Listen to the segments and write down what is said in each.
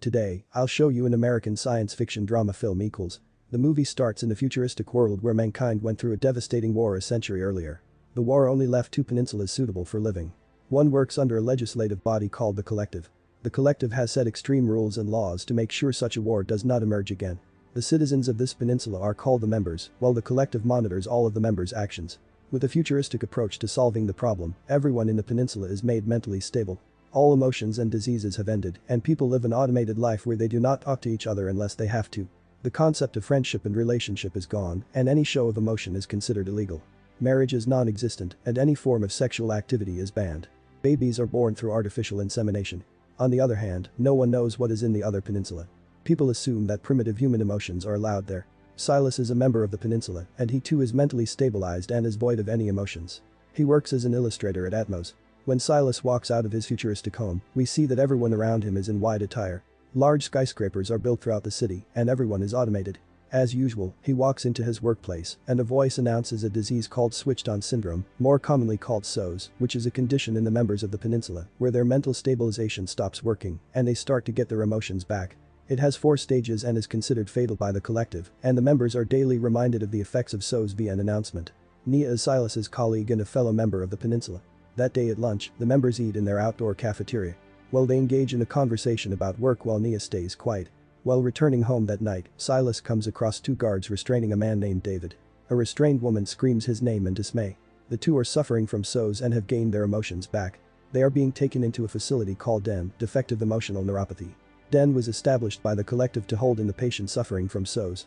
Today, I'll show you an American science fiction drama film equals. The movie starts in a futuristic world where mankind went through a devastating war a century earlier. The war only left two peninsulas suitable for living. One works under a legislative body called the Collective. The Collective has set extreme rules and laws to make sure such a war does not emerge again. The citizens of this peninsula are called the members, while the Collective monitors all of the members' actions. With a futuristic approach to solving the problem, everyone in the peninsula is made mentally stable. All emotions and diseases have ended, and people live an automated life where they do not talk to each other unless they have to. The concept of friendship and relationship is gone, and any show of emotion is considered illegal. Marriage is non-existent, and any form of sexual activity is banned. Babies are born through artificial insemination. On the other hand, no one knows what is in the other peninsula. People assume that primitive human emotions are allowed there. Silas is a member of the peninsula, and he too is mentally stabilized and is void of any emotions. He works as an illustrator at Atmos. When Silas walks out of his futuristic home, we see that everyone around him is in wide attire. Large skyscrapers are built throughout the city, and everyone is automated. As usual, he walks into his workplace, and a voice announces a disease called switched-on syndrome, more commonly called SOS, which is a condition in the members of the peninsula, where their mental stabilization stops working, and they start to get their emotions back. It has 4 stages and is considered fatal by the Collective, and the members are daily reminded of the effects of SOS via an announcement. Nia is Silas's colleague and a fellow member of the peninsula. That day at lunch, the members eat in their outdoor cafeteria. While they engage in a conversation about work while Nia stays quiet. While returning home that night, Silas comes across 2 guards restraining a man named David. A restrained woman screams his name in dismay. The 2 are suffering from SOS and have gained their emotions back. They are being taken into a facility called DEN, Defective Emotional Neuropathy. DEN was established by the Collective to hold in the patient suffering from SOS.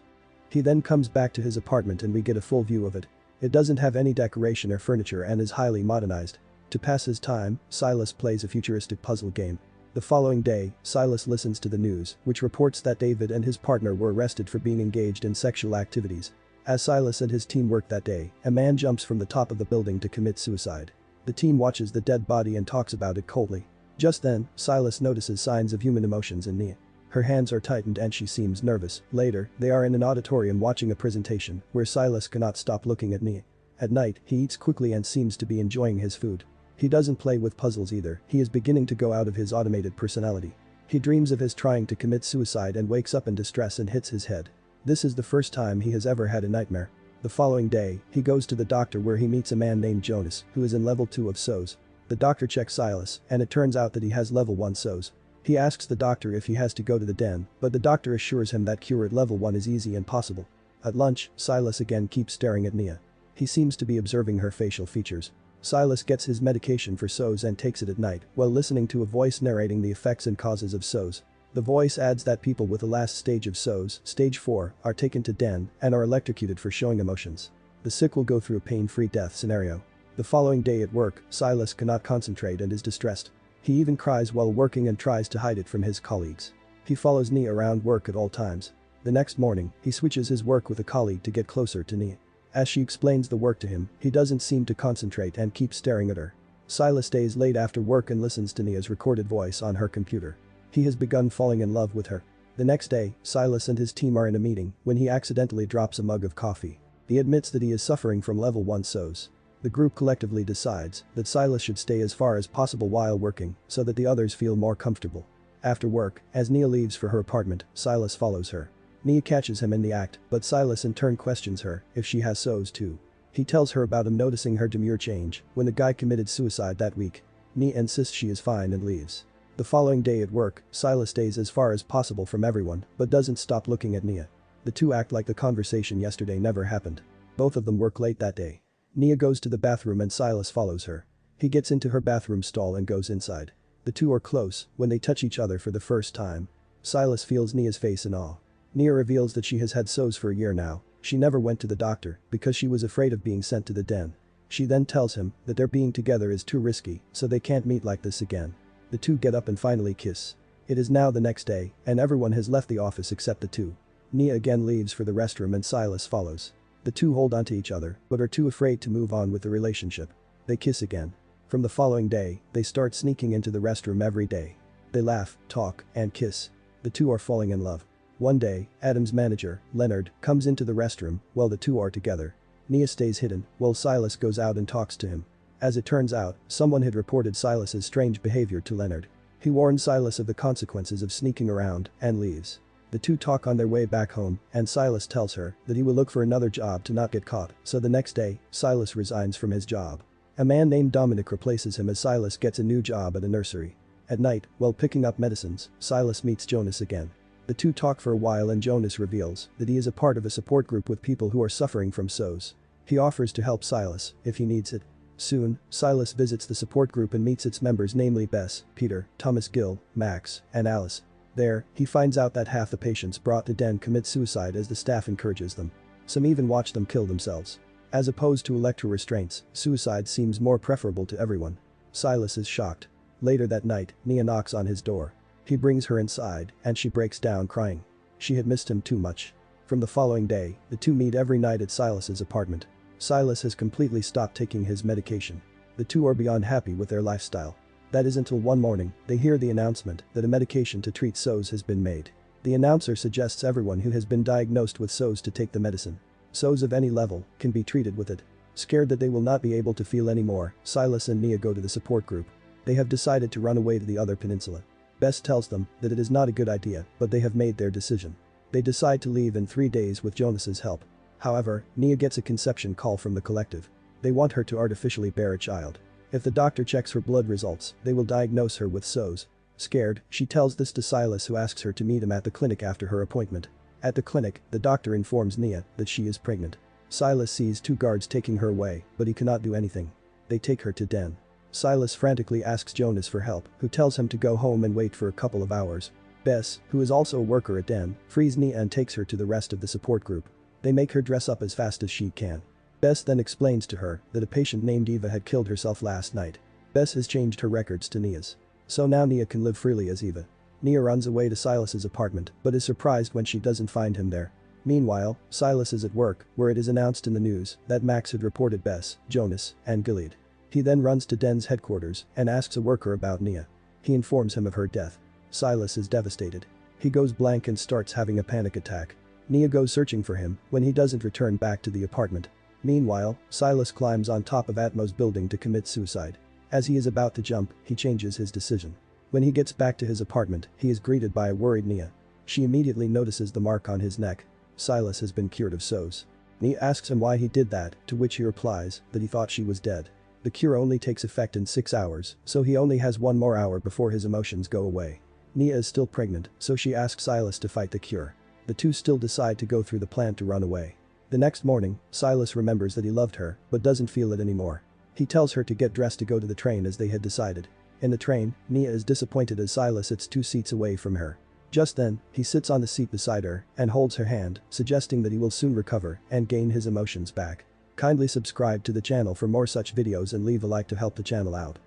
He then comes back to his apartment and we get a full view of it. It doesn't have any decoration or furniture and is highly modernized. To pass his time, Silas plays a futuristic puzzle game. The following day, Silas listens to the news, which reports that David and his partner were arrested for being engaged in sexual activities. As Silas and his team work that day, a man jumps from the top of the building to commit suicide. The team watches the dead body and talks about it coldly. Just then, Silas notices signs of human emotions in Nia. Her hands are tightened and she seems nervous. Later, they are in an auditorium watching a presentation, where Silas cannot stop looking at Nia. At night, he eats quickly and seems to be enjoying his food. He doesn't play with puzzles either, he is beginning to go out of his automated personality. He dreams of his trying to commit suicide and wakes up in distress and hits his head. This is the first time he has ever had a nightmare. The following day, he goes to the doctor where he meets a man named Jonas, who is in level 2 of SOS. The doctor checks Silas, and it turns out that he has level 1 SOS. He asks the doctor if he has to go to the den, but the doctor assures him that cure at level 1 is easy and possible. At lunch, Silas again keeps staring at Nia. He seems to be observing her facial features. Silas gets his medication for SOS and takes it at night while listening to a voice narrating the effects and causes of SOS. The voice adds that people with the last stage of SOS, stage 4, are taken to den and are electrocuted for showing emotions. The sick will go through a pain-free death scenario. The following day at work, Silas cannot concentrate and is distressed. He even cries while working and tries to hide it from his colleagues. He follows Nia around work at all times. The next morning, he switches his work with a colleague to get closer to Nia. As she explains the work to him, he doesn't seem to concentrate and keeps staring at her. Silas stays late after work and listens to Nia's recorded voice on her computer. He has begun falling in love with her. The next day, Silas and his team are in a meeting when he accidentally drops a mug of coffee. He admits that he is suffering from level 1 SOS. The group collectively decides that Silas should stay as far as possible while working so that the others feel more comfortable. After work, as Nia leaves for her apartment, Silas follows her. Nia catches him in the act, but Silas in turn questions her if she has SOS too. He tells her about him noticing her demure change when the guy committed suicide that week. Nia insists she is fine and leaves. The following day at work, Silas stays as far as possible from everyone but doesn't stop looking at Nia. The two act like the conversation yesterday never happened. Both of them work late that day. Nia goes to the bathroom and Silas follows her. He gets into her bathroom stall and goes inside. The two are close when they touch each other for the first time. Silas feels Nia's face in awe. Nia reveals that she has had SOS for a year now. She never went to the doctor because she was afraid of being sent to the den. She then tells him that their being together is too risky, so they can't meet like this again. The two get up and finally kiss. It is now the next day, and everyone has left the office except the two. Nia again leaves for the restroom and Silas follows. The two hold onto each other, but are too afraid to move on with the relationship. They kiss again. From the following day, they start sneaking into the restroom every day. They laugh, talk, and kiss. The two are falling in love. One day, Adam's manager, Leonard, comes into the restroom while the two are together. Nia stays hidden while Silas goes out and talks to him. As it turns out, someone had reported Silas's strange behavior to Leonard. He warns Silas of the consequences of sneaking around and leaves. The two talk on their way back home and Silas tells her that he will look for another job to not get caught, so the next day, Silas resigns from his job. A man named Dominic replaces him as Silas gets a new job at a nursery. At night, while picking up medicines, Silas meets Jonas again. The two talk for a while and Jonas reveals that he is a part of a support group with people who are suffering from SOS. He offers to help Silas if he needs it. Soon, Silas visits the support group and meets its members, namely Bess, Peter, Thomas Gill, Max, and Alice. There, he finds out that half the patients brought to Den commit suicide as the staff encourages them. Some even watch them kill themselves. As opposed to electrorestraints, suicide seems more preferable to everyone. Silas is shocked. Later that night, Nia knocks on his door. He brings her inside, and she breaks down crying. She had missed him too much. From the following day, the two meet every night at Silas's apartment. Silas has completely stopped taking his medication. The two are beyond happy with their lifestyle. That is until one morning, they hear the announcement that a medication to treat SOS has been made. The announcer suggests everyone who has been diagnosed with SOS to take the medicine. SOS of any level can be treated with it. Scared that they will not be able to feel anymore, Silas and Nia go to the support group. They have decided to run away to the other peninsula. Bess tells them that it is not a good idea, but they have made their decision. They decide to leave in 3 days with Jonas's help. However, Nia gets a conception call from the collective. They want her to artificially bear a child. If the doctor checks her blood results, they will diagnose her with SOS. Scared, she tells this to Silas, who asks her to meet him at the clinic after her appointment. At the clinic, the doctor informs Nia that she is pregnant. Silas sees 2 guards taking her away, but he cannot do anything. They take her to Den. Silas frantically asks Jonas for help, who tells him to go home and wait for a couple of hours. Bess, who is also a worker at Den, frees Nia and takes her to the rest of the support group. They make her dress up as fast as she can. Bess then explains to her that a patient named Eva had killed herself last night. Bess has changed her records to Nia's. So now Nia can live freely as Eva. Nia runs away to Silas's apartment, but is surprised when she doesn't find him there. Meanwhile, Silas is at work, where it is announced in the news that Max had reported Bess, Jonas, and Gilead. He then runs to Den's headquarters and asks a worker about Nia. He informs him of her death. Silas is devastated. He goes blank and starts having a panic attack. Nia goes searching for him when he doesn't return back to the apartment. Meanwhile, Silas climbs on top of Atmo's building to commit suicide. As he is about to jump, he changes his decision. When he gets back to his apartment, he is greeted by a worried Nia. She immediately notices the mark on his neck. Silas has been cured of SOS. Nia asks him why he did that, to which he replies that he thought she was dead. The cure only takes effect in 6 hours, so he only has 1 more hour before his emotions go away. Nia is still pregnant, so she asks Silas to fight the cure. The two still decide to go through the plan to run away. The next morning, Silas remembers that he loved her, but doesn't feel it anymore. He tells her to get dressed to go to the train as they had decided. In the train, Nia is disappointed as Silas sits 2 seats away from her. Just then, he sits on the seat beside her and holds her hand, suggesting that he will soon recover and gain his emotions back. Kindly subscribe to the channel for more such videos and leave a like to help the channel out.